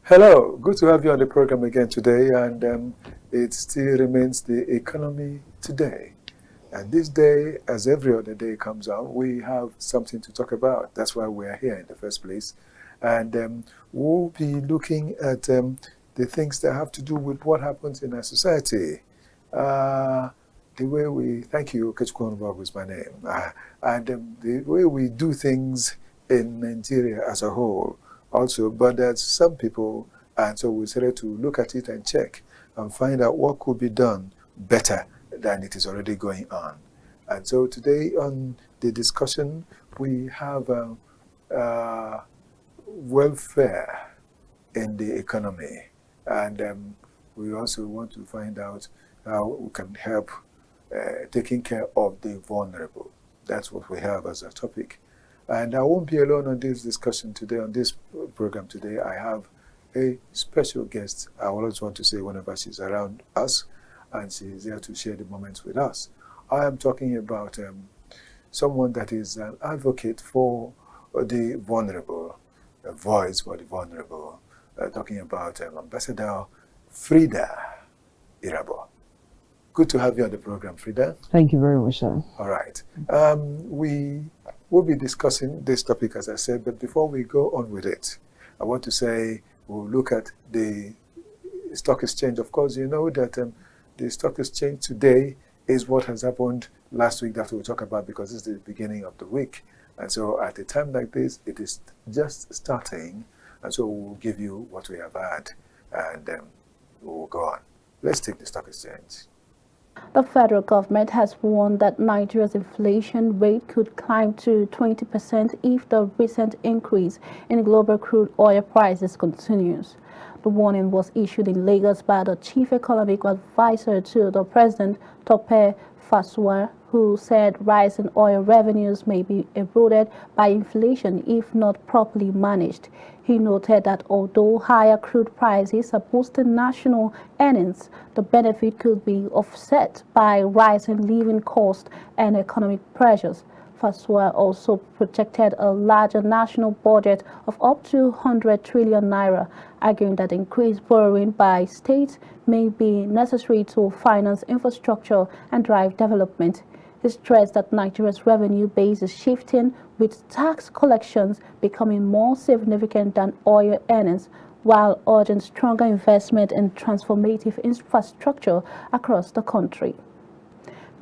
Hello, good to have you on the program again today, and it still remains the economy today. And this day, as every other day comes out, we have something to talk about. That's why we are here in the first place. And we'll be looking at the things that have to do with what happens in our society. The way we, thank you, Kechukwu is my name, and the way we do things in Nigeria as a whole also, but there's some people, and so we decided to look at it and check and find out what could be done better than it is already going on. And so today on the discussion, we have welfare in the economy, and we also want to find out how we can help taking care of the vulnerable. That's what we have as a topic. And I won't be alone on this discussion today, on this program today. I have a special guest. I always want to say whenever she's around us, and she's here to share the moments with us. I am talking about someone that is an advocate for the vulnerable, a voice for the vulnerable, talking about Ambassador Frida Irabo. Good to have you on the program, Frida. Thank you very much, sir. All right. We'll be discussing this topic, as I said, but before we go on with it, I want to say we'll look at the stock exchange. Of course, you know that the stock exchange today is what has happened last week that we'll talk about, because it's the beginning of the week. And so at a time like this, it is just starting. And so we'll give you what we have had, and we'll go on. Let's take the stock exchange. The federal government has warned that Nigeria's inflation rate could climb to 20% if the recent increase in global crude oil prices continues. The warning was issued in Lagos by the chief economic advisor to the president, Tope Fasuwa, who said rising oil revenues may be eroded by inflation if not properly managed. He noted that although higher crude prices are boosting national earnings, the benefit could be offset by rising living costs and economic pressures. Fasuwa also projected a larger national budget of up to 100 trillion naira, arguing that increased borrowing by states may be necessary to finance infrastructure and drive development. He stressed that Nigeria's revenue base is shifting, with tax collections becoming more significant than oil earnings, while urging stronger investment in transformative infrastructure across the country.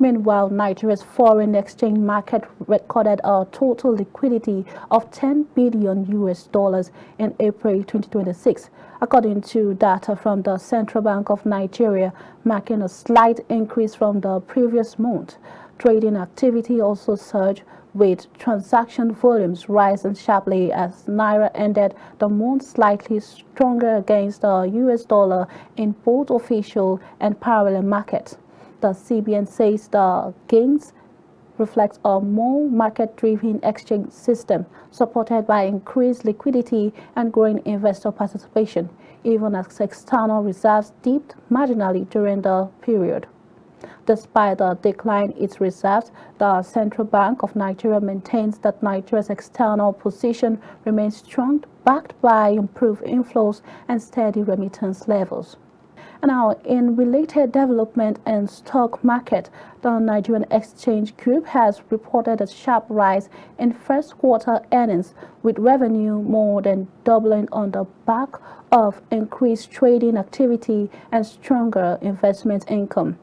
Meanwhile, Nigeria's foreign exchange market recorded a total liquidity of $10 billion in April 2026, according to data from the Central Bank of Nigeria, marking a slight increase from the previous month. Trading activity also surged, with transaction volumes rising sharply as Naira ended the month slightly stronger against the US dollar in both official and parallel markets. The CBN says the gains reflect a more market-driven exchange system supported by increased liquidity and growing investor participation, even as external reserves dipped marginally during the period. Despite the decline in its reserves, the Central Bank of Nigeria maintains that Nigeria's external position remains strong, backed by improved inflows and steady remittance levels. And now, in related development and stock market, the Nigerian Exchange Group has reported a sharp rise in first quarter earnings, with revenue more than doubling on the back of increased trading activity and stronger investment income.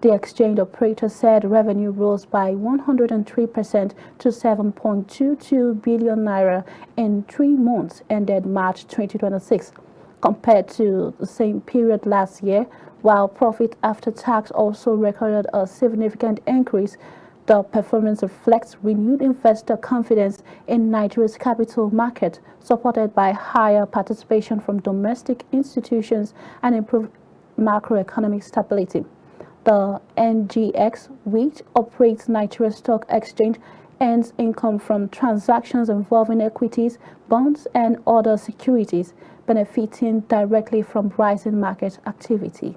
The exchange operator said revenue rose by 103% to 7.22 billion naira in 3 months ended March 2026, compared to the same period last year, while profit after tax also recorded a significant increase. The performance reflects renewed investor confidence in Nigeria's capital market, supported by higher participation from domestic institutions and improved macroeconomic stability. The NGX, which operates Nigeria Stock Exchange, earns income from transactions involving equities, bonds, and other securities, benefiting directly from rising market activity.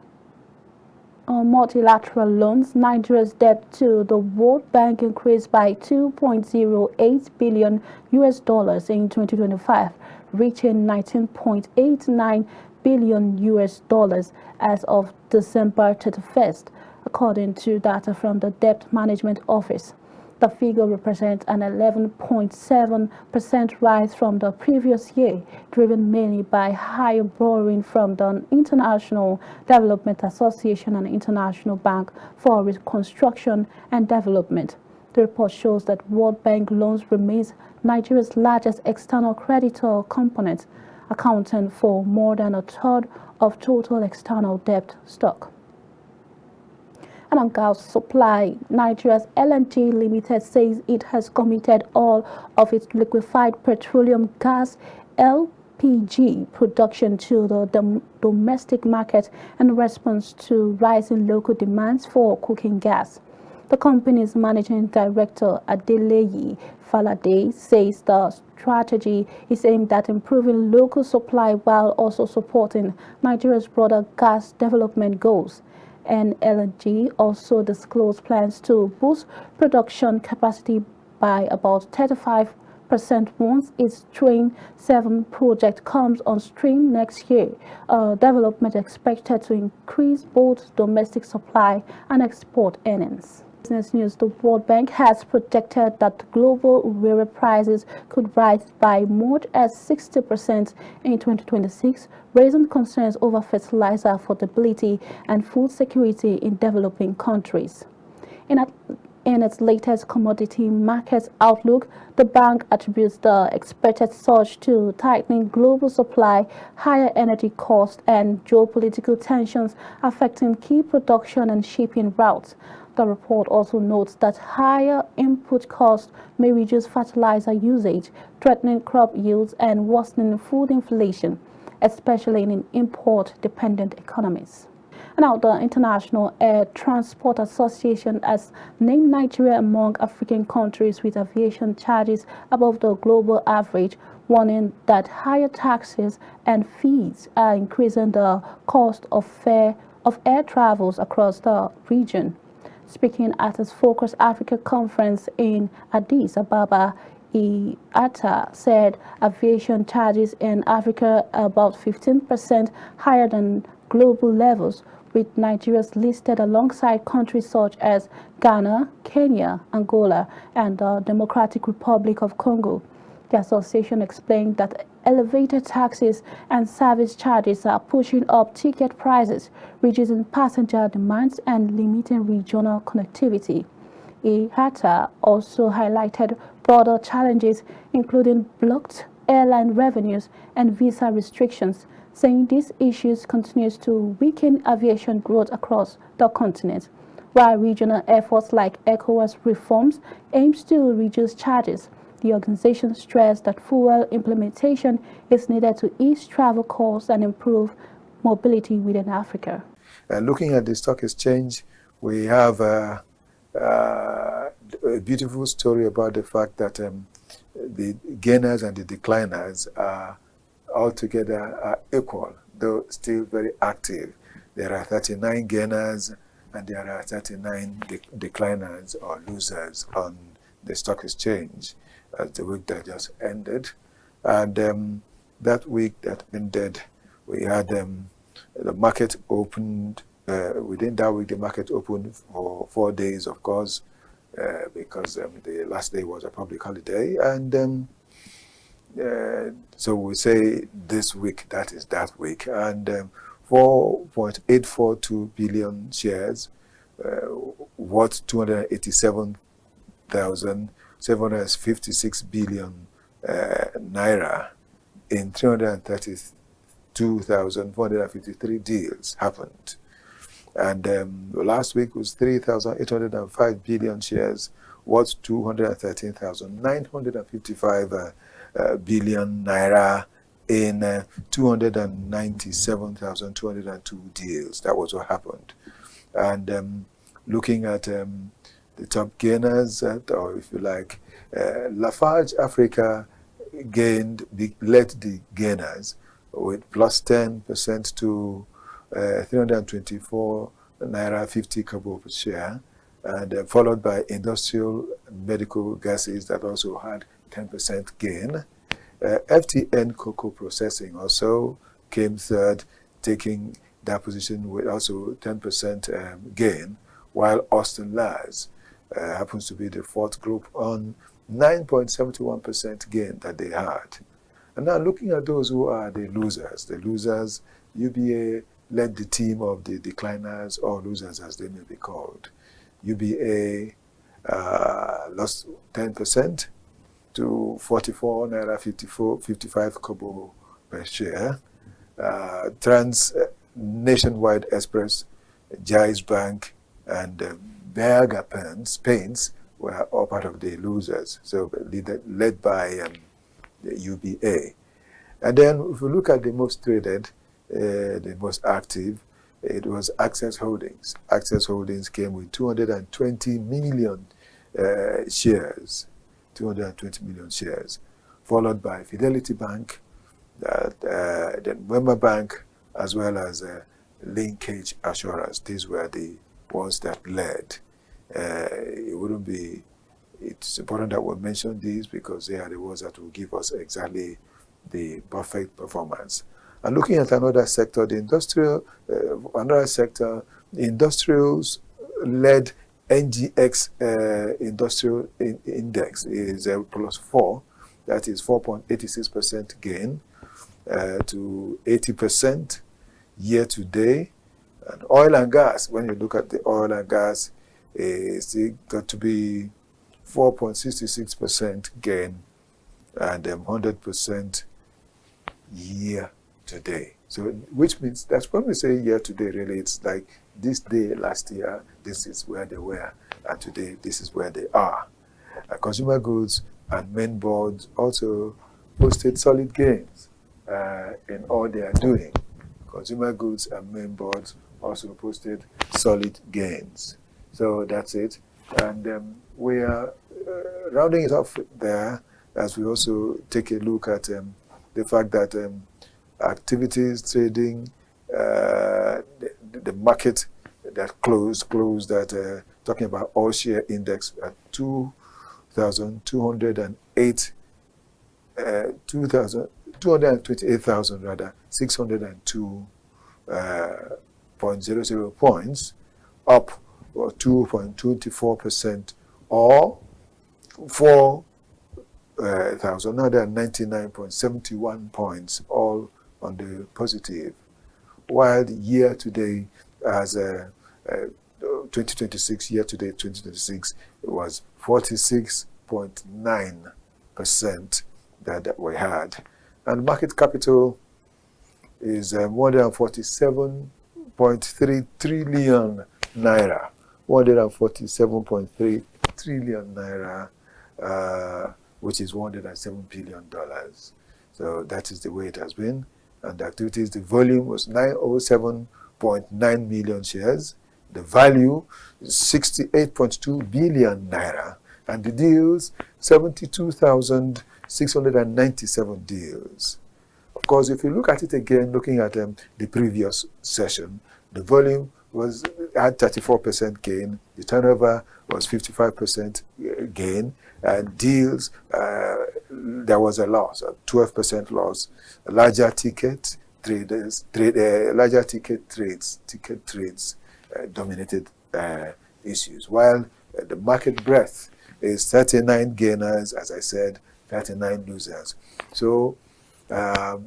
On multilateral loans, Nigeria's debt to the World Bank increased by $2.08 billion in 2025, reaching 19.89 billion US dollars as of December 31st, according to data from the Debt Management Office. The figure represents an 11.7% rise from the previous year, driven mainly by higher borrowing from the International Development Association and International Bank for Reconstruction and Development. The report shows that World Bank loans remains Nigeria's largest external creditor component, accounting for more than a third of total external debt stock. And on gas supply, Nigeria's LNG Limited says it has committed all of its liquefied petroleum gas LPG production to the domestic market in response to rising local demands for cooking gas. The company's managing director, Adeleye Falade, says the strategy is aimed at improving local supply while also supporting Nigeria's broader gas development goals. And LNG also disclosed plans to boost production capacity by about 35% once its Train 7 project comes on stream next year. Development expected to increase both domestic supply and export earnings. Business news: the World Bank has projected that global urea prices could rise by more as 60% in 2026, raising concerns over fertilizer affordability and food security in developing countries. In its latest commodity markets outlook, the bank attributes the expected surge to tightening global supply, higher energy costs, and geopolitical tensions affecting key production and shipping routes. The report also notes that higher input costs may reduce fertilizer usage, threatening crop yields and worsening food inflation, especially in import-dependent economies. Now, the International Air Transport Association has named Nigeria among African countries with aviation charges above the global average, warning that higher taxes and fees are increasing the cost of air travels across the region. Speaking at its Focus Africa conference in Addis Ababa, IATA said aviation charges in Africa are about 15% higher than global levels, with Nigeria listed alongside countries such as Ghana, Kenya, Angola, and the Democratic Republic of Congo. The association explained that elevated taxes and service charges are pushing up ticket prices, reducing passenger demands and limiting regional connectivity. IATA also highlighted broader challenges, including blocked airline revenues and visa restrictions, saying these issues continue to weaken aviation growth across the continent. While regional efforts like ECOWAS reforms aims to reduce charges, the organization stressed that full implementation is needed to ease travel costs and improve mobility within Africa. Looking at the stock exchange, we have a beautiful story about the fact that the gainers and the decliners are altogether equal, though still very active. There are 39 gainers and there are 39 decliners or losers on the stock exchange as the week that just ended. And that week that ended, we had the market opened. Within that week, the market opened for 4 days, of course, because the last day was a public holiday. And so we say this week, that is that week. And 4.842 billion shares, worth 287,756 billion naira in 332,453 deals happened. And last week was 3,805 billion shares, worth 213,955 billion naira in 297,202 deals. That was what happened. And looking at the top gainers, or if you like, Lafarge Africa led the gainers with plus 10% to 324 naira 50 kobo per share, and followed by industrial medical gases that also had 10% gain. FTN Cocoa Processing also came third, taking that position with also 10% gain, while Austin Lars happens to be the fourth group on 9.71% gain that they had. And now looking at those who are the losers, UBA led the team of the decliners, or losers as they may be called. UBA lost 10% to 44 naira 55 kobo per share. Trans Nationwide Express, Jais Bank, and Berger Paints were all part of the losers, so led by the UBA. And then if we look at the most traded, the most active, it was Access Holdings. Access Holdings came with 220 million shares, 220 million shares, followed by Fidelity Bank, then Wema Bank, as well as Linkage Assurance. These were the ones that led. It's important that we mention these because they are the ones that will give us exactly the perfect performance. And looking at another sector, the industrials led. NGX industrial index is +4, that is 4.86% gain to 80% year to date. And oil and gas, when you look at the oil and gas, it's got to be 4.66% gain and 100% year to date. So, which means that's when we say year to date, really, it's like this day last year, this is where they were, and today, this is where they are. Consumer goods and main boards also posted solid gains in all they are doing. Consumer goods and main boards also posted solid gains. So that's it. And we are rounding it off there as we also take a look at the fact that activities, trading, the market that closed at, talking about all share index at 228,000 rather, 602.00 points, up 2.24%, or 4,999.71 points, all on the positive. While the year to date, as 2026, year to date 2026, it was 46.9% that we had. And market capital is 147.3 trillion naira. 147.3 trillion naira, which is $107 billion. So that is the way it has been. And the activities, the volume was 907.9 million shares. The value is 68.2 billion naira. And the deals, 72,697 deals. Of course, if you look at it again, looking at the previous session, the volume had 34% gain. The turnover was 55% gain. And deals, there was a loss, a 12% loss. Larger ticket trades dominated issues, while the market breadth is 39 gainers, as I said, 39 losers. So a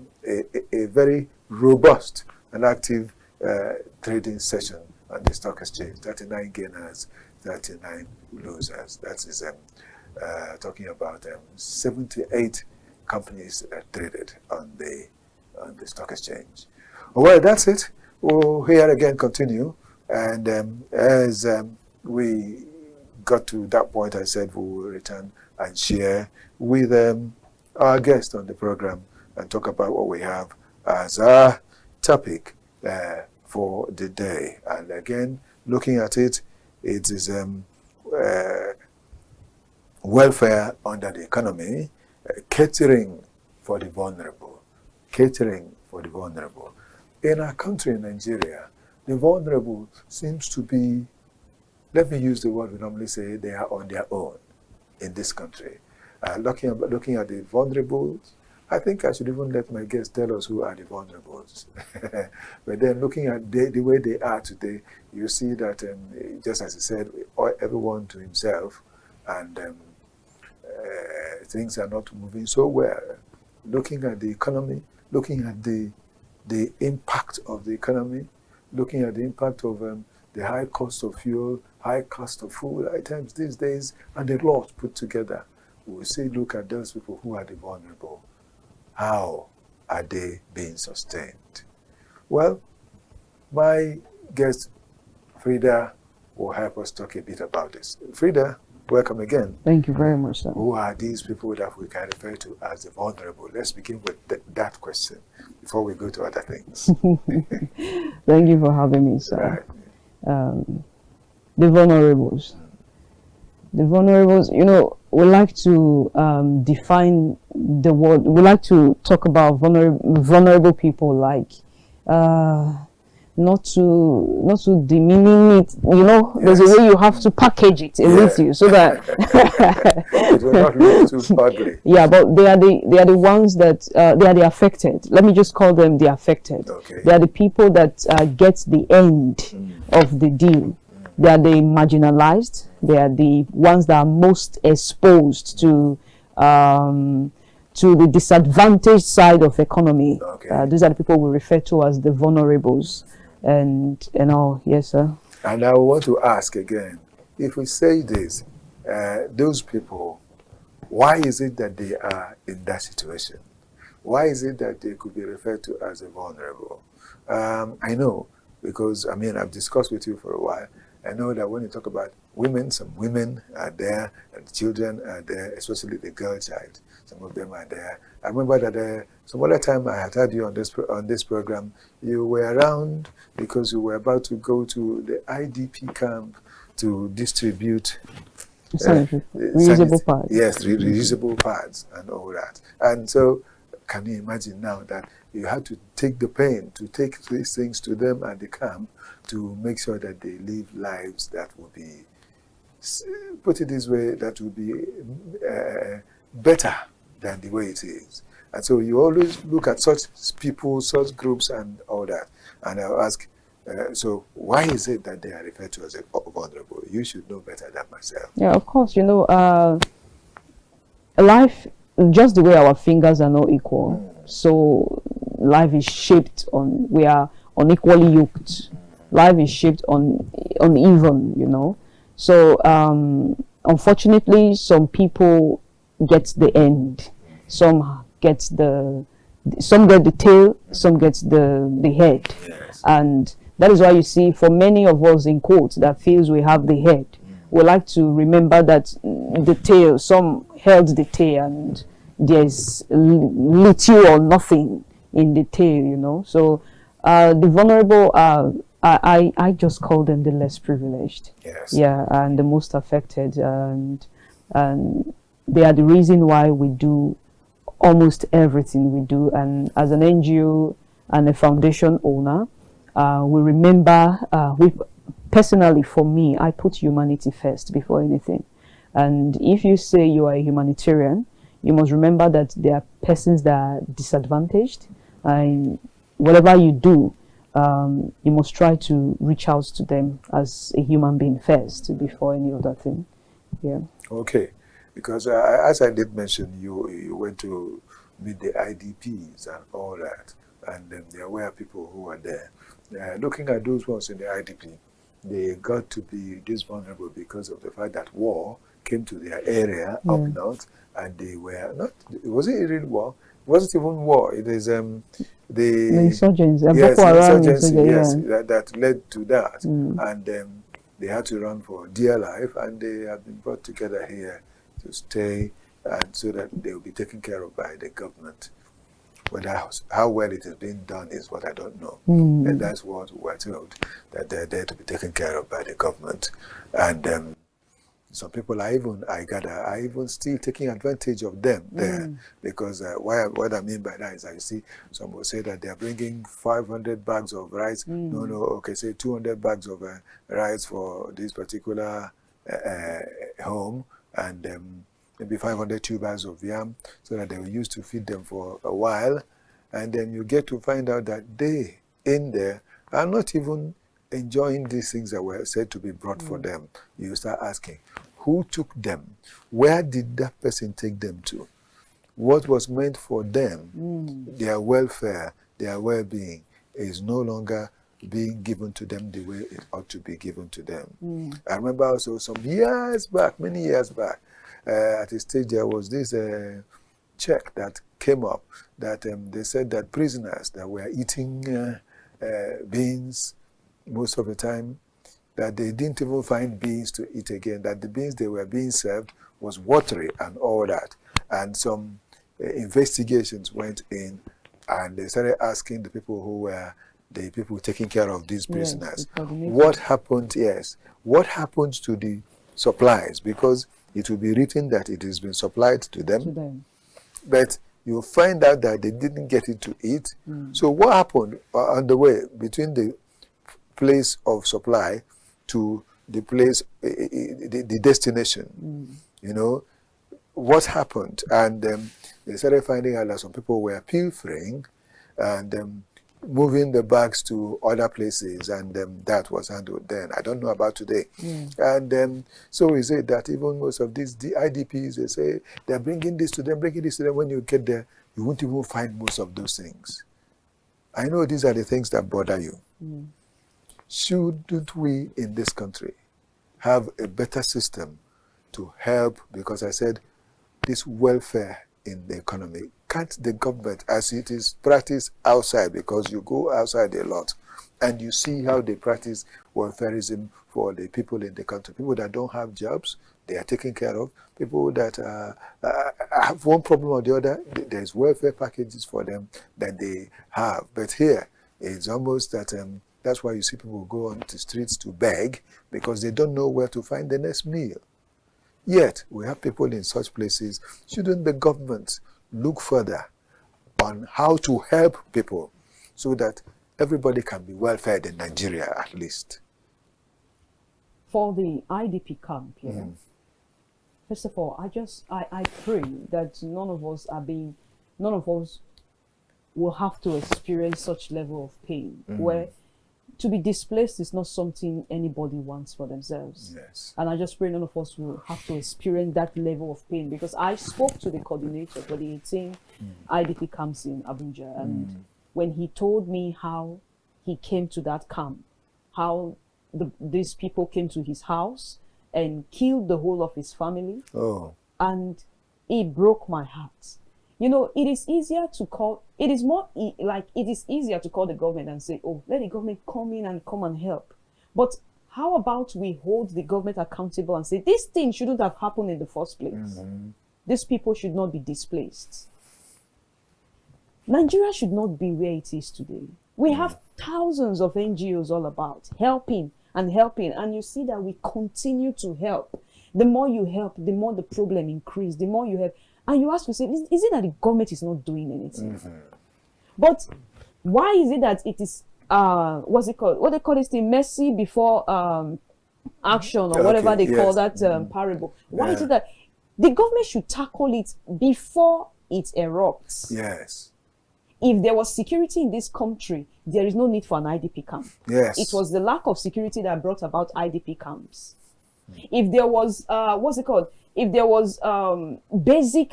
very robust and active trading session on the stock exchange. 39 gainers, 39 losers. That is talking about 78 companies traded on the stock exchange. Well, that's it. We'll here again continue. And as we got to that point, I said we will return and share with our guest on the program and talk about what we have as our topic for the day. And again, looking at it, it is welfare under the economy, catering for the vulnerable. Catering for the vulnerable. In our country, in Nigeria, the vulnerable seems to be, let me use the word we normally say, they are on their own in this country. Looking at the vulnerable, I think I should even let my guests tell us who are the vulnerables. But then looking at the way they are today, you see that, just as I said, everyone to himself, and things are not moving so well. Looking at the economy, looking at the impact of the economy, looking at the impact of the high cost of fuel, high cost of food items these days, and a lot put together, we say, look at those people who are the vulnerable. How are they being sustained? Well, my guest, Frida, will help us talk a bit about this. Frida, welcome again. Thank you very much, sir. Who are these people that we can refer to as the vulnerable? Let's begin with that question before we go to other things. Thank you for having me, sir. Right. The vulnerables. The vulnerables, you know, we like to define the word. We like to talk about vulnerable people, like not to demean it. You know, yes. There's a way you have to package it with you so that it will not look too ugly. Yeah, but they are the ones that they are the affected. Let me just call them the affected. Okay. They are the people that get the end of the deal. They are the marginalized. They are the ones that are most exposed to the disadvantaged side of economy. Okay. These are the people we refer to as the vulnerables, and all. Yes, sir. And I want to ask again, if we say this, those people, why is it that they are in that situation? Why is it that they could be referred to as a vulnerable? I know, because I mean, I've discussed with you for a while. I know that when you talk about women, some women are there, and children are there, especially the girl child. Some of them are there. I remember that some other time I had heard you on this program, you were around because you were about to go to the IDP camp to distribute reusable pads. Yes, reusable pads and all that. And so, can you imagine now that you had to take the pain to take these things to them at the camp to make sure that they live lives that will be, put it this way, that will be better than the way it is. And so you always look at such people, such groups and all that. And I'll ask, so why is it that they are referred to as vulnerable? You should know better than myself. Yeah, of course. You know, life, just the way our fingers are not equal, so life is shaped on, we are unequally yoked. Life is shaped uneven, you know. So unfortunately, some people get the end, some get the tail, some get the head. Yes. And that is why you see, for many of us in quotes that feels we have the head, we like to remember that the tail, some held the tail, and there's little or nothing in the tail, you know. So the vulnerable are, I just call them the less privileged. Yes. Yeah, and the most affected, and they are the reason why we do almost everything we do. And as an NGO and a foundation owner, we remember, personally for me, I put humanity first before anything. And if you say you are a humanitarian, you must remember that there are persons that are disadvantaged, and whatever you do, you must try to reach out to them as a human being first before any other thing. Yeah. Okay, because as I did mention, you went to meet the IDPs and all that, and there were people who were there. Looking at those ones in the IDP, they got to be this vulnerable because of the fact that war came to their area up north, and they were not. Was it really war? It wasn't even war. It is the insurgents. Yes, insurgency. Yes, yeah. that led to that, and they had to run for dear life, and they have been brought together here to stay, and so that they will be taken care of by the government. Whether how well it is being done is what I don't know, and that's what we're told, that they're there to be taken care of by the government, and some people are even still taking advantage of them there, because what I mean by that is, I see some will say that they are bringing 500 bags of rice. No, okay, say 200 bags of rice for this particular home, and maybe 500 tubers of yam, so that they will use to feed them for a while. And then you get to find out that they, in there, are not even enjoying these things that were said to be brought for them. You start asking, who took them? Where did that person take them to? What was meant for them, their welfare, their well-being, is no longer being given to them the way it ought to be given to them. I remember also some years back, many years back, at a stage there was this check that came up that they said that prisoners that were eating beans most of the time, that they didn't even find beans to eat again, that the beans they were being served was watery and all that. And some investigations went in, and they started asking the people who were the people taking care of these prisoners, what happened, what happened to the supplies, because it will be written that it has been supplied to them. But you find out that they didn't get it to eat. So what happened on the way between the place of supply to the place, the destination? You know, what happened? And they started finding out that some people were pilfering and moving the bags to other places, and that was handled then. I don't know about today. And so we say that even most of these IDPs, they say they're bringing this to them, bringing this to them. When you get there, you won't even find most of those things. I know these are the things that bother you. Shouldn't we in this country have a better system to help? Because I said this welfare in the economy, can't the government, as it is practiced outside, because you go outside a lot and you see how they practice welfareism for the people in the country, people that don't have jobs, they are taken care of, people that have one problem or the other, there's welfare packages for them that they have. But here, it's almost that that's why you see people go on the streets to beg, because they don't know where to find the next meal. Yet, we have people in such places. Shouldn't the government look further on how to help people so that everybody can be well fed in Nigeria, at least? For the IDP camp, first of all, I pray that none of us will have to experience such level of pain, where to be displaced is not something anybody wants for themselves. And I just pray none of us will have to experience that level of pain, because I spoke to the coordinator for the 18 IDP camps in Abuja, and when he told me how he came to that camp, how these people came to his house and killed the whole of his family, and it broke my heart. You know, it is easier to call, it is easier to call the government and say, oh, let the government come in and come and help. But how about we hold the government accountable and say, this thing shouldn't have happened in the first place. These people should not be displaced. Nigeria should not be where it is today. We have thousands of NGOs all about, helping, and you see that we continue to help. The more you help, the more the problem increases, the more you help. And you ask yourself, is it that the government is not doing anything? But why is it that it is, what's it called? What they call this thing, mercy before action, or whatever they call that parable. Why is it that the government should tackle it before it erupts? If there was security in this country, there is no need for an IDP camp. It was the lack of security that brought about IDP camps. If there was, what's it called? If there was basic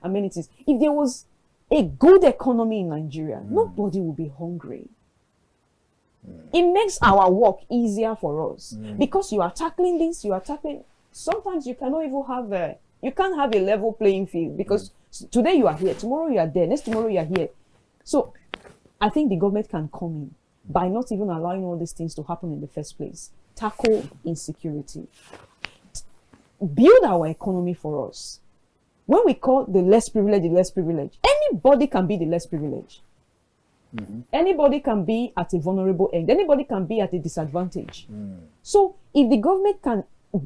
amenities, if there was a good economy in Nigeria, nobody will be hungry. It makes our work easier for us, because you are tackling this, sometimes you cannot even have you can't have a level playing field, because today you are here, tomorrow you are there, next tomorrow you are here. So I think the government can come in by not even allowing all these things to happen in the first place. Tackle insecurity. Build our economy for us. When we call the less privileged, anybody can be the less privileged. Anybody can be at a vulnerable end. Anybody can be at a disadvantage. So if the government can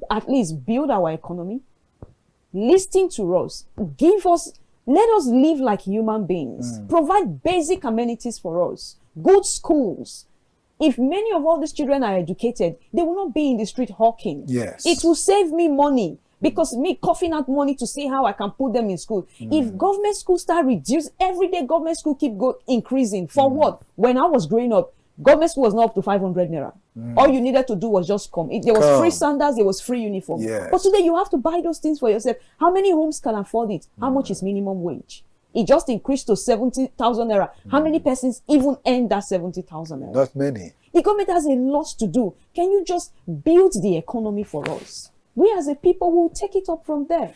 at least build our economy, listen to us, let us live like human beings, provide basic amenities for us, good schools. If many of all these children are educated, they will not be in the street hawking. It will save me money. Because me coughing out money to see how I can put them in school. If government schools start reduce, everyday government school keep increasing. For what? When I was growing up, government school was not up to 500 naira. All you needed to do was just come. There was free sandals, there was free uniform. Yes. But today you have to buy those things for yourself. How many homes can afford it? How much is minimum wage? It just increased to 70,000 naira. How many persons even earn that 70,000 naira? Not many. The government has a lot to do. Can you just build the economy for us? We as a people will take it up from there.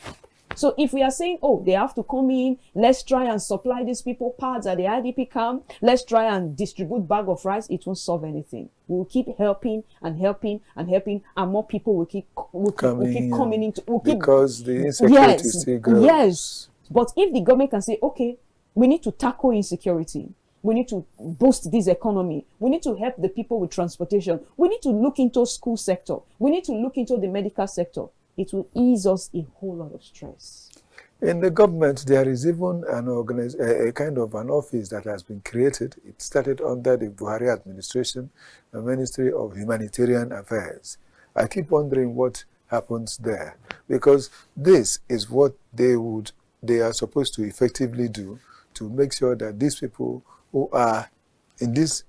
So if we are saying, oh, they have to come in, let's try and supply these people pads at the IDP camp, let's try and distribute bag of rice, it won't solve anything. We'll keep helping and helping and helping, and more people will keep coming into. Because the insecurity still grows. Yes. But if the government can say, okay, we need to tackle insecurity, we need to boost this economy, we need to help the people with transportation, we need to look into school sector, we need to look into the medical sector, it will ease us a whole lot of stress. In the government, there is even a kind of an office that has been created. It started under the Buhari administration, the Ministry of Humanitarian Affairs. I keep wondering what happens there, because this is what they are supposed to effectively do to make sure that these people who are in this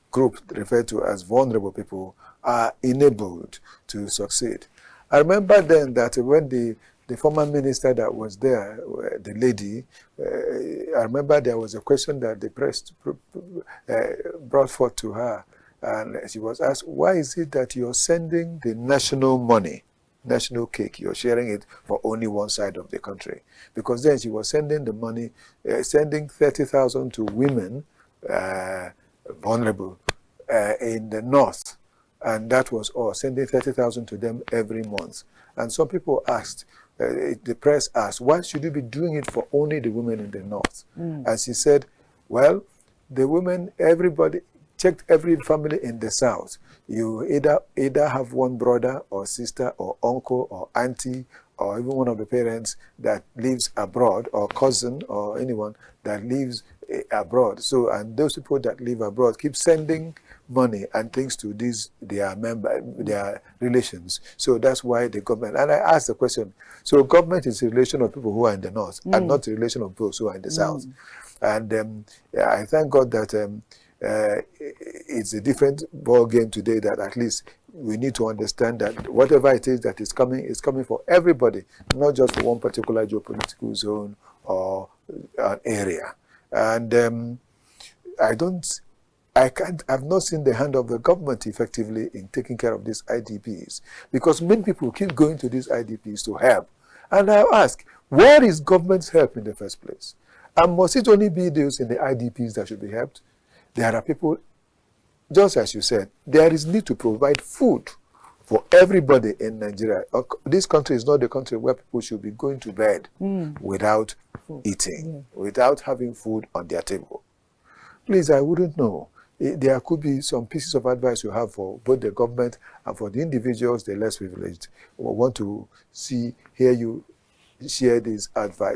group referred to as vulnerable people are enabled to succeed. I remember then that when the former minister that was there, the lady, I remember there was a question that the press brought forth to her, and she was asked, why is it that you're sending the national money, national cake, you're sharing it for only one side of the country? Because then she was sending the money, sending 30,000 to women vulnerable in the north, and that was all, sending 30,000 to them every month. And some people asked, the press asked, why should you be doing it for only the women in the north? And she said, well, the women, everybody, checked every family in the south. You either have one brother or sister or uncle or auntie or even one of the parents that lives abroad, or cousin or anyone that lives abroad. So, and those people that live abroad keep sending money and things to their relations. So that's why the government, and I asked the question, so government is a relation of people who are in the north and not a relation of those who are in the south. And I thank God that it's a different ball game today, that at least we need to understand that whatever it is that is coming for everybody, not just for one particular geopolitical zone or an area. And I've not seen the hand of the government effectively in taking care of these IDPs, because many people keep going to these IDPs to help. And I ask, where is government's help in the first place? And must it only be those in the IDPs that should be helped? There are people, just as you said, there is need to provide food for everybody in Nigeria. This country is not the country where people should be going to bed without eating, without having food on their table. Please, I wouldn't know. There could be some pieces of advice you have for both the government and for the individuals, the less privileged, who want to hear you share these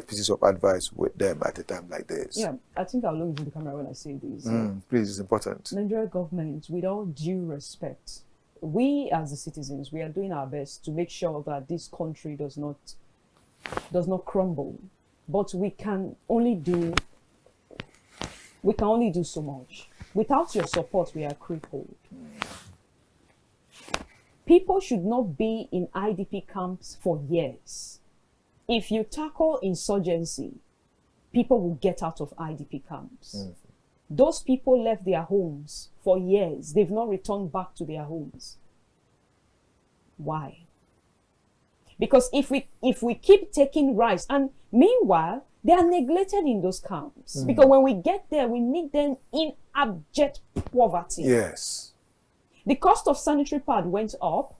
pieces of advice with them at a time like this. Yeah, I think I'll look into the camera when I say this. Please, it's important. Nigeria government, with all due respect, we as the citizens, we are doing our best to make sure that this country does not crumble. But we can only do so much. Without your support, we are crippled. People should not be in IDP camps for years. If you tackle insurgency, people will get out of IDP camps. Those people left their homes for years. They've not returned back to their homes. Why? Because if we keep taking rice, and meanwhile, they are neglected in those camps. Because when we get there, we meet them in abject poverty. Yes. The cost of sanitary pad went up.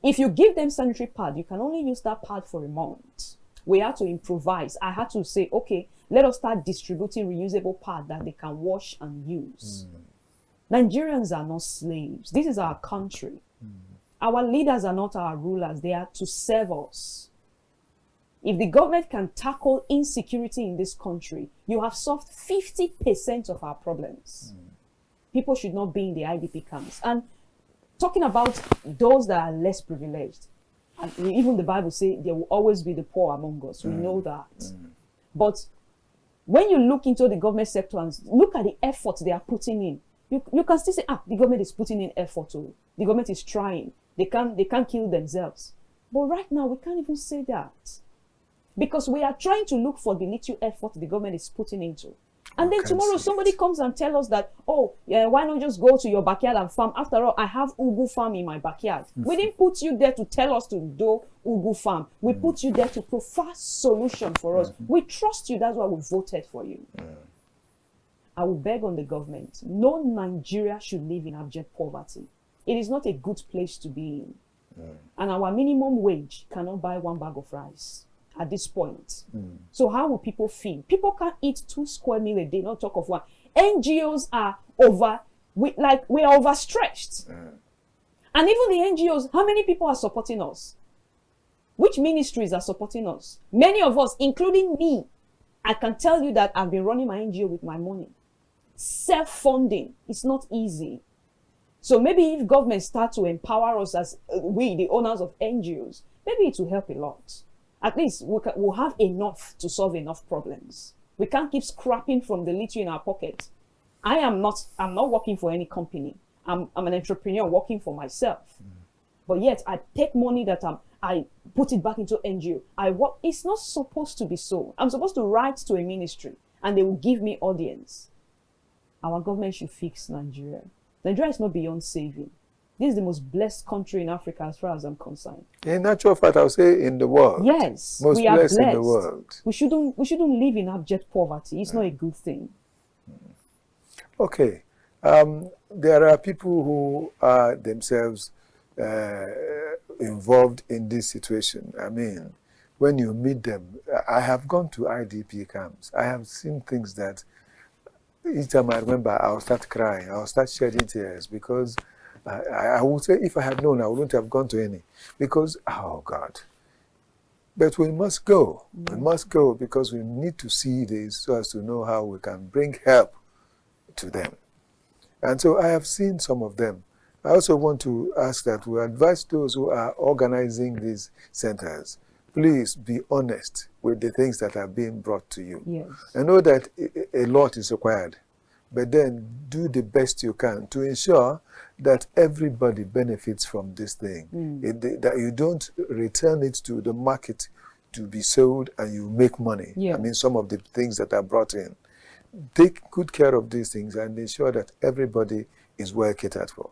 If you give them sanitary pad, you can only use that pad for a month. We had to improvise. I had to say, okay, let us start distributing reusable pad that they can wash and use. Nigerians are not slaves. This is our country. Our leaders are not our rulers. They are to serve us. If the government can tackle insecurity in this country, you have solved 50% of our problems. People should not be in the IDP camps. And talking about those that are less privileged, And even the Bible says there will always be the poor among us. We know that. But when you look into the government sector and look at the effort they are putting in, you can still say, the government is putting in effort. The government is trying. They can't kill themselves. But right now, we can't even say that. Because we are trying to look for the little effort the government is putting into. And then tomorrow somebody comes and tells us that, why not just go to your backyard and farm? After all, I have Ugu farm in my backyard. We didn't put you there to tell us to do Ugu farm. We put you there to provide solution for us. We trust you. That's why we voted for you. I will beg on the government. No Nigeria should live in abject poverty. It is not a good place to be in. And our minimum wage cannot buy 1 bag of rice at this point. So how will people feel? People can't eat 2 square meals a day, not talk of 1. NGOs are we are overstretched. And even the NGOs, how many people are supporting us? Which ministries are supporting us? Many of us, including me, I can tell you that I've been running my NGO with my money. Self-funding, it's not easy. So maybe if government start to empower us as we, the owners of NGOs, maybe it will help a lot. At least we'll have enough to solve enough problems. We can't keep scrapping from the little in our pocket. I'm not working for any company. I'm an entrepreneur working for myself. But yet I take money that I put it back into NGO. It's not supposed to be so. I'm supposed to write to a ministry and they will give me audience. Our government should fix Nigeria. Nigeria is not beyond saving. This is the most blessed country in Africa as far as I'm concerned. In actual fact, I'll say in the world. Yes, most we are blessed in the world. We shouldn't live in abject poverty. It's not a good thing. Okay. There are people who are themselves involved in this situation. I mean, when you meet them, I have gone to IDP camps. I have seen things that each time I remember, I'll start crying. I'll start shedding tears because I would say if I had known, I wouldn't have gone to any. Because, oh God. But we must go. We must go because we need to see this so as to know how we can bring help to them. And so I have seen some of them. I also want to ask that we advise those who are organizing these centers, please be honest with the things that are being brought to you. Yes. I know that a lot is required, but then do the best you can to ensure that everybody benefits from this thing. That you don't return it to the market to be sold and you make money. Yeah. I mean, some of the things that are brought in. Take good care of these things and ensure that everybody is well catered for.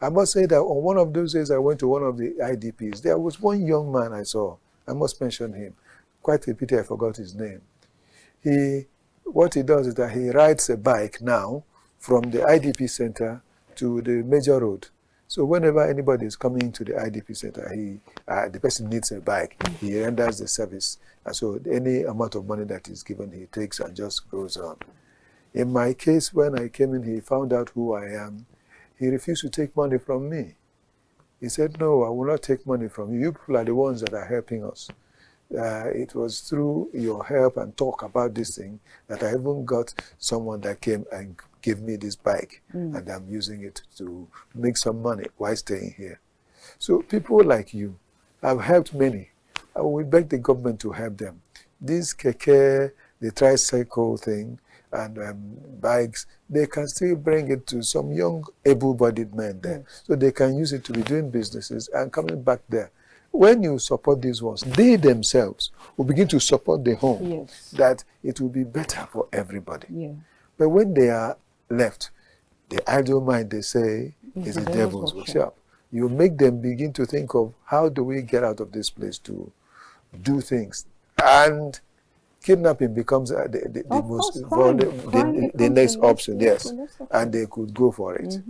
I must say that on one of those days I went to one of the IDPs, there was one young man I saw. I must mention him. Quite a pity I forgot his name. What he does is that he rides a bike now from the IDP center to the major road. So whenever anybody is coming to the IDP center, the person needs a bike. He renders the service. And so any amount of money that is given, he takes and just goes on. In my case, when I came in, he found out who I am. He refused to take money from me. He said, no, I will not take money from you. You people are the ones that are helping us. It was through your help and talk about this thing that I even got someone that came and gave me this bike. And I'm using it to make some money while staying here. So people like you have helped many. We beg the government to help them. This keke, the tricycle thing, and bikes, they can still bring it to some young able-bodied men there. So they can use it to be doing businesses and coming back there. When you support these ones, they themselves will begin to support the home, that it will be better for everybody. But when they are left, the idle mind, they say, is the devil's workshop. You make them begin to think of how do we get out of this place to do things. And kidnapping becomes the next option, yes. And they could go for it.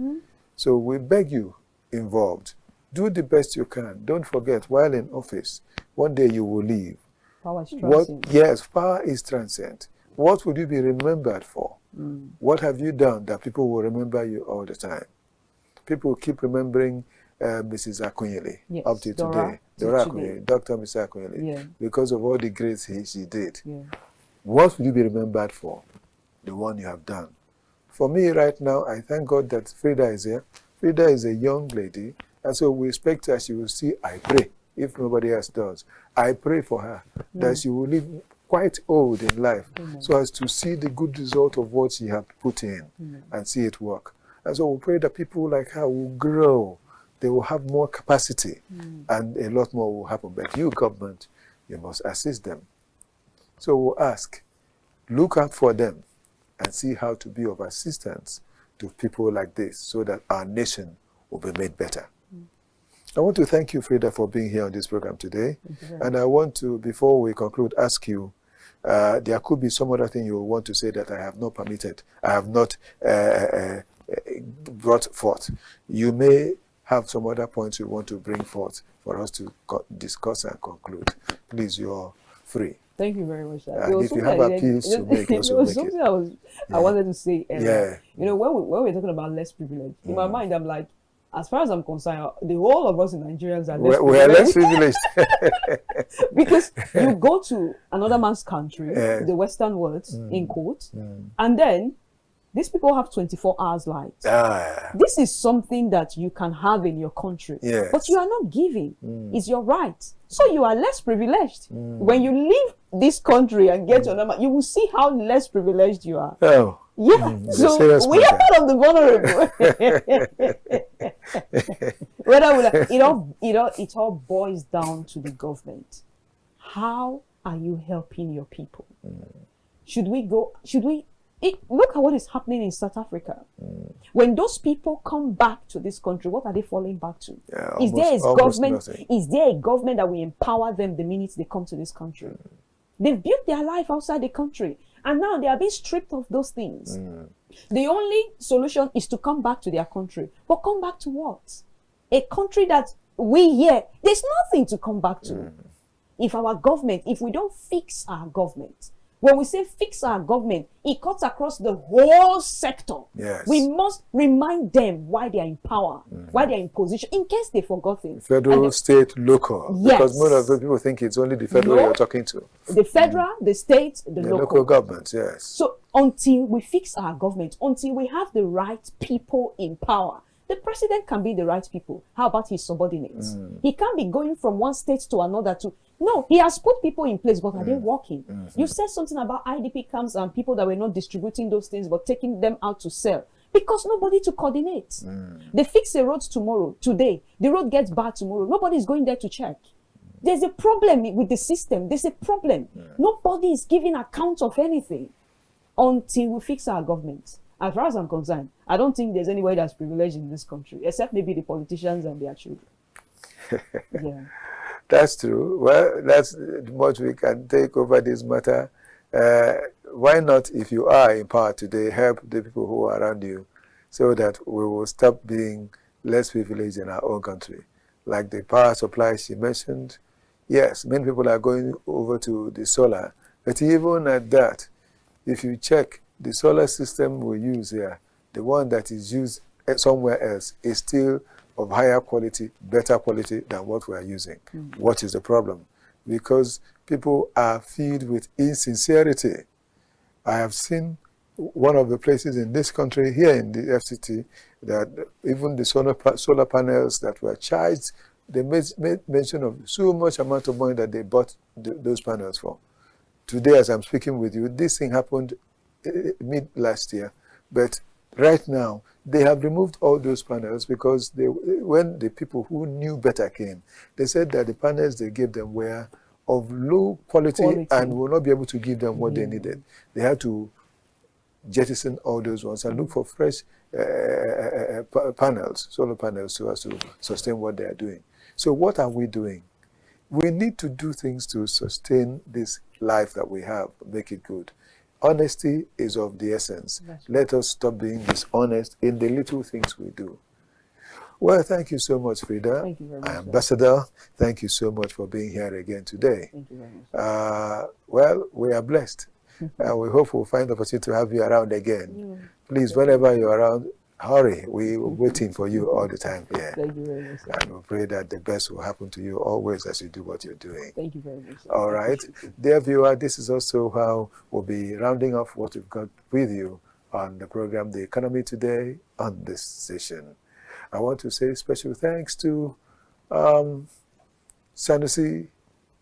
So we beg you, involved, do the best you can. Don't forget, while in office, one day you will leave. Power is transient. Yes, power is transient. What would you be remembered for? What have you done that people will remember you all the time? People keep remembering Mrs. Akunyele up to today. Dora Akunyele, Dr. Mrs. Akunyele, because of all the great things she did. What will you be remembered for? The one you have done. For me right now, I thank God that Frida is here. Frida is a young lady, and so we expect her, she will see, I pray, if nobody else does. I pray for her that she will live quite old in life so as to see the good result of what she has put in and see it work. And so we pray that people like her will grow. They will have more capacity and a lot more will happen. But you, government, you must assist them. So we'll ask, look out for them and see how to be of assistance to people like this so that our nation will be made better. I want to thank you, Frida, for being here on this program today. And I want to, before we conclude, ask you, there could be some other thing you want to say that I have not permitted, I have not brought forth. You may have some other points you want to bring forth for us to discuss and conclude. Please, you're free. Thank you very much. And if you have appeals to make, also was make something it. I wanted to say earlier. Yeah. You know, when we're talking about less privilege, in my mind, I'm like, as far as I'm concerned, the whole of us in Nigerians are less We're less privileged. Because you go to another man's country, the Western world, in quotes, and then these people have 24 hours light. This is something that you can have in your country, but you are not giving. It's your right. So you are less privileged. When you leave this country and get to another, you will see how less privileged you are. Oh. Yeah, so we are part of the vulnerable. It all boils down to the government. How are you helping your people? Look at what is happening in South Africa. When those people come back to this country, what are they falling back to? Is there a government that will empower them the minute they come to this country? They've built their life outside the country, and now they are being stripped of those things. The only solution is to come back to their country. But come back to what? A country that there's nothing to come back to. If we don't fix our government, when we say fix our government, it cuts across the whole sector. Yes. We must remind them why they are in power, why they are in position, in case they've forgotten. Federal, state, local. Yes. Because most of the people think it's only the federal you're talking to. The federal, the state, the local governments, yes. So until we fix our government, until we have the right people in power, the president can be the right people. How about his subordinates? He can't be going from one state to another No, he has put people in place, but are they working? You said something about IDP camps and people that were not distributing those things, but taking them out to sell. Because nobody to coordinate. They fix a road today. The road gets bad tomorrow. Nobody is going there to check. There's a problem with the system. There's a problem. Nobody is giving account of anything until we fix our government. As far as I'm concerned, I don't think there's anybody that's privileged in this country, except maybe the politicians and their children. Yeah. That's true. Well, that's much we can take over this matter. Why not, if you are in power today, help the people who are around you so that we will stop being less privileged in our own country. Like the power supply she mentioned, yes, many people are going over to the solar. But even at that, if you check the solar system we use here, the one that is used somewhere else is still of higher quality, better quality than what we are using. What is the problem? Because people are filled with insincerity. I have seen one of the places in this country, here in the FCT, that even the solar panels that were charged, they made mention of so much amount of money that they bought those panels for. Today, as I'm speaking with you, this thing happened mid last year, but right now, they have removed all those panels because when the people who knew better came, they said that the panels they gave them were of low quality and will not be able to give them what they needed. They had to jettison all those ones and look for fresh panels, solar panels, so as to sustain what they are doing. So what are we doing? We need to do things to sustain this life that we have, make it good. Honesty is of the essence. Let us stop being dishonest in the little things we do. Well, thank you so much, Frida. Thank you very much. Ambassador, thank you so much for being here again today. Thank you very much. Well, we are blessed. And we hope we'll find the opportunity to have you around again. Please, whenever you're around, hurry. We're waiting for you all the time here. Thank you very much. And we pray that the best will happen to you always as you do what you're doing. Thank you very much. All right. Dear viewer, this is also how we'll be rounding off what we've got with you on the program, The Economy Today, on this session. I want to say special thanks to Sanusi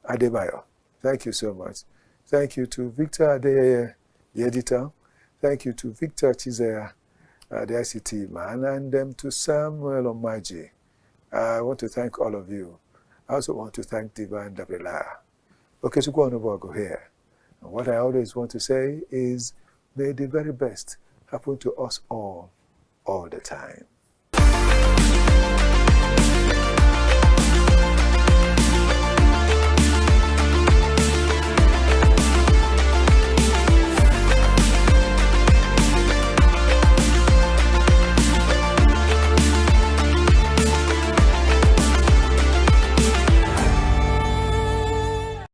Adebayo. Thank you so much. Thank you to Victor Adeyeye, the editor. Thank you to Victor Chizea, the ICT man, and to Samuel Omaji. I want to thank all of you. I also want to thank Divine Dabrila. Okay, so go here. And what I always want to say is, may the very best happen to us all the time.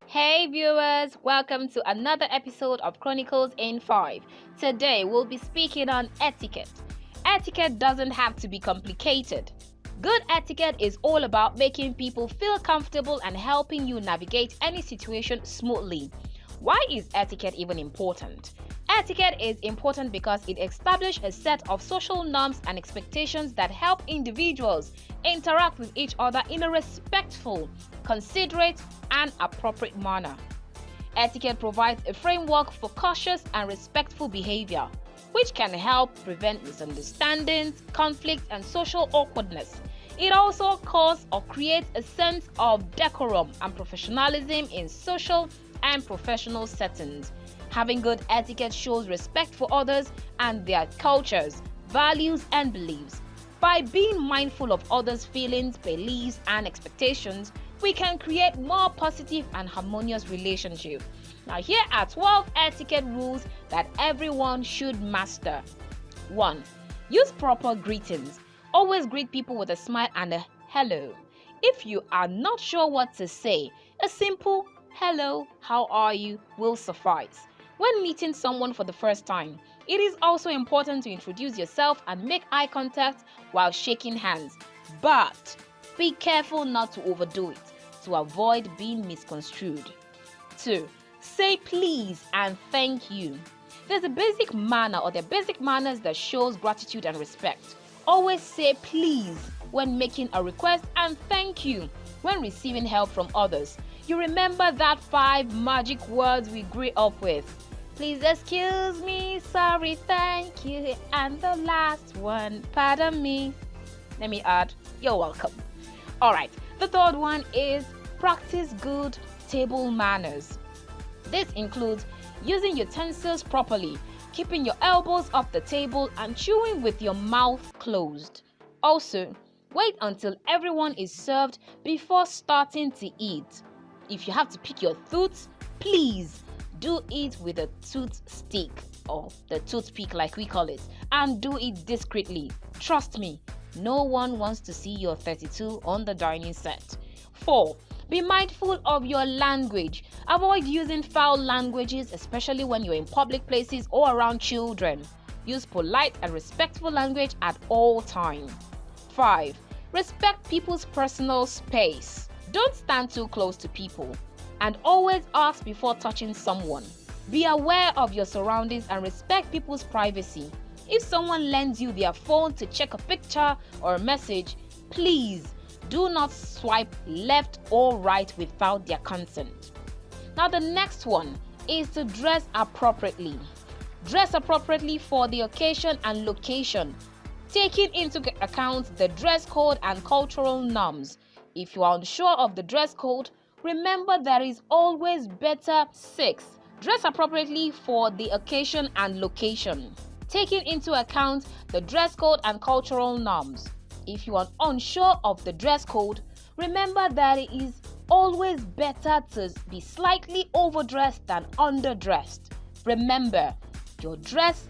Hey viewers, welcome to another episode of Chronicles in 5. Today we'll be speaking on etiquette. Etiquette doesn't have to be complicated. Good etiquette is all about making people feel comfortable and helping you navigate any situation smoothly. Why is etiquette even important? Etiquette is important because it establishes a set of social norms and expectations that help individuals interact with each other in a respectful, considerate, and appropriate manner. Etiquette provides a framework for cautious and respectful behavior, which can help prevent misunderstandings, conflicts, and social awkwardness. It also causes or creates a sense of decorum and professionalism in social and professional settings. Having good etiquette shows respect for others and their cultures, values, and beliefs. By being mindful of others' feelings, beliefs, and expectations, we can create more positive and harmonious relationships. Now, here are 12 etiquette rules that everyone should master. 1. Use proper greetings. Always greet people with a smile and a hello. If you are not sure what to say, a simple hello, how are you will suffice. When meeting someone for the first time, it is also important to introduce yourself and make eye contact while shaking hands. But be careful not to overdo it to avoid being misconstrued. 2. Say please and thank you. There's a basic manner or the basic manners that shows gratitude and respect. Always say please when making a request and thank you when receiving help from others. You remember that 5 magic words we grew up with. Please excuse me, sorry, thank you, and the last one, pardon me. Let me add, you're welcome. Alright, the third one is practice good table manners. This includes using utensils properly, keeping your elbows off the table, and chewing with your mouth closed. Also, wait until everyone is served before starting to eat. If you have to pick your tooth, please do it with a toothstick or the toothpick like we call it, and do it discreetly. Trust me, no one wants to see your 32 on the dining set. 4. Be mindful of your language. Avoid using foul languages, especially when you're in public places or around children. Use polite and respectful language at all times. 5. Respect people's personal space. Don't stand too close to people, and always ask before touching someone. Be aware of your surroundings and respect people's privacy. If someone lends you their phone to check a picture or a message, please do not swipe left or right without their consent. Now the next one is to dress appropriately. Dress appropriately for the occasion and location, taking into account the dress code and cultural norms. If you are unsure of the dress code, remember there is always better. 6. Dress appropriately for the occasion and location, taking into account the dress code and cultural norms. If you are unsure of the dress code, remember that it is always better to be slightly overdressed than underdressed. Remember, you dress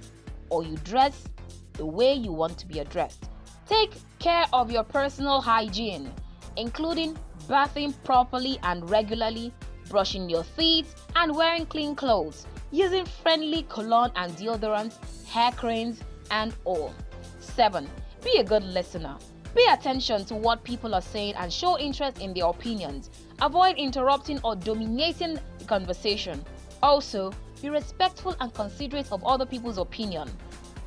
the way you want to be addressed. Take care of your personal hygiene, including bathing properly and regularly, brushing your teeth, and wearing clean clothes, using friendly cologne and deodorant, hair creams, and all. 7. Be a good listener. Pay attention to what people are saying and show interest in their opinions. Avoid interrupting or dominating the conversation. Also, be respectful and considerate of other people's opinion.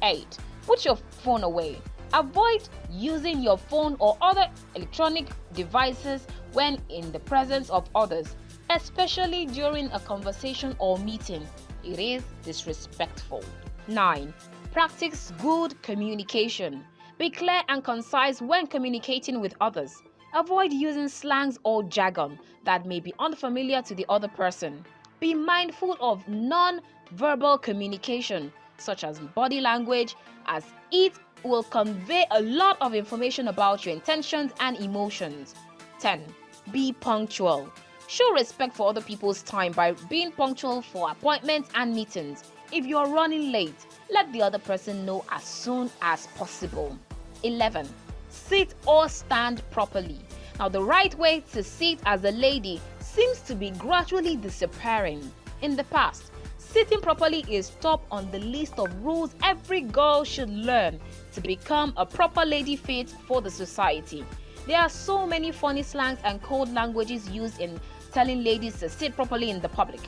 8. Put your phone away. Avoid using your phone or other electronic devices when in the presence of others, especially during a conversation or meeting. It is disrespectful. 9. Practice good communication. Be clear and concise when communicating with others. Avoid using slangs or jargon that may be unfamiliar to the other person. Be mindful of non-verbal communication, such as body language, as it will convey a lot of information about your intentions and emotions. 10. Be punctual. Show respect for other people's time by being punctual for appointments and meetings. If you are running late, let the other person know as soon as possible. 11. Sit or stand properly. Now, the right way to sit as a lady seems to be gradually disappearing. In the past, sitting properly is top on the list of rules every girl should learn to become a proper lady fit for the society. There are so many funny slangs and code languages used in telling ladies to sit properly in the public.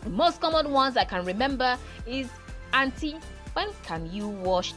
The most common ones I can remember is, "Auntie, when can you wash